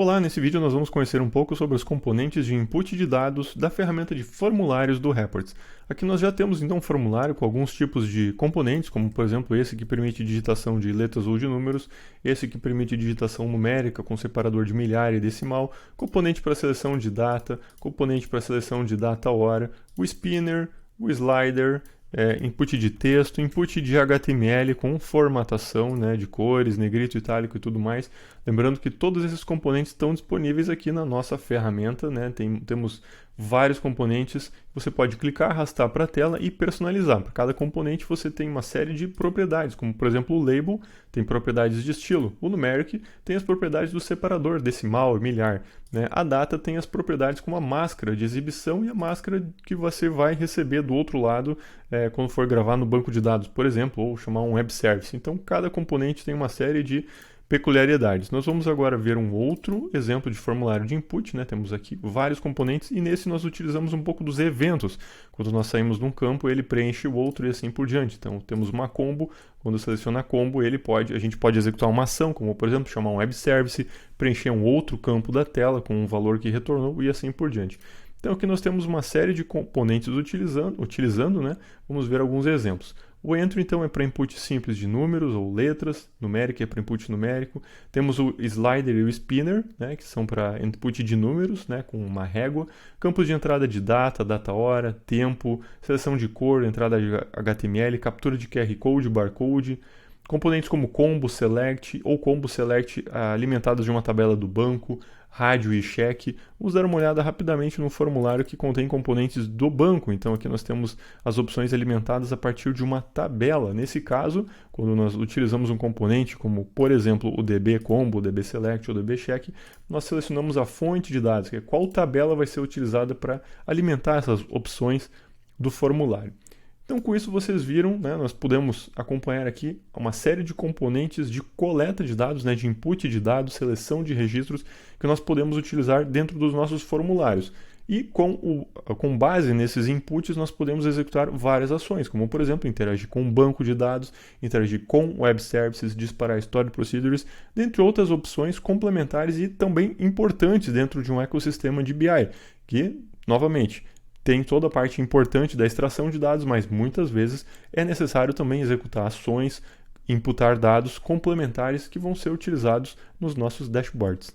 Olá, nesse vídeo nós vamos conhecer um pouco sobre os componentes de input de dados da ferramenta de formulários do Reports. Aqui nós já temos então um formulário com alguns tipos de componentes, como por exemplo esse que permite digitação de letras ou de números, esse que permite digitação numérica com separador de milhar e decimal, componente para seleção de data, componente para seleção de data-hora, o spinner, o slider, input de texto, input de HTML com formatação, de cores, negrito, itálico e tudo mais. Lembrando que todos esses componentes estão disponíveis aqui na nossa ferramenta, temos vários componentes, você pode clicar, arrastar para a tela e personalizar. Para cada componente você tem uma série de propriedades, como por exemplo o label tem propriedades de estilo, o numeric tem as propriedades do separador, decimal e milhar, A data tem as propriedades como a máscara de exibição e a máscara que você vai receber do outro lado quando for gravar no banco de dados, por exemplo, ou chamar um web service. Então cada componente tem uma série de peculiaridades. Nós vamos agora ver um outro exemplo de formulário de input, Temos aqui vários componentes e nesse nós utilizamos um pouco dos eventos. Quando nós saímos de um campo, ele preenche o outro e assim por diante. Então temos uma combo, quando seleciona a combo, a gente pode executar uma ação, como por exemplo chamar um web service, preencher um outro campo da tela com um valor que retornou e assim por diante. Então aqui nós temos uma série de componentes utilizando, Vamos ver alguns exemplos. O entry, então, é para input simples de números ou letras, numérico é para input numérico. Temos o slider e o spinner, que são para input de números, com uma régua. Campos de entrada de data, data-hora, tempo, seleção de cor, entrada de HTML, captura de QR Code, barcode. Componentes como combo select ou combo select alimentados de uma tabela do banco, rádio e cheque. Vamos dar uma olhada rapidamente no formulário que contém componentes do banco. Então aqui nós temos as opções alimentadas a partir de uma tabela. Nesse caso, quando nós utilizamos um componente como, por exemplo, o DB combo, o DB select ou o DB check, nós selecionamos a fonte de dados, que é qual tabela vai ser utilizada para alimentar essas opções do formulário. Então, com isso, vocês viram, nós podemos acompanhar aqui uma série de componentes de coleta de dados, de input de dados, seleção de registros, que nós podemos utilizar dentro dos nossos formulários. E com base nesses inputs, nós podemos executar várias ações, como, por exemplo, interagir com um banco de dados, interagir com web services, disparar stored procedures, dentre outras opções complementares e também importantes dentro de um ecossistema de BI, que, novamente, tem toda a parte importante da extração de dados, mas muitas vezes é necessário também executar ações, imputar dados complementares que vão ser utilizados nos nossos dashboards.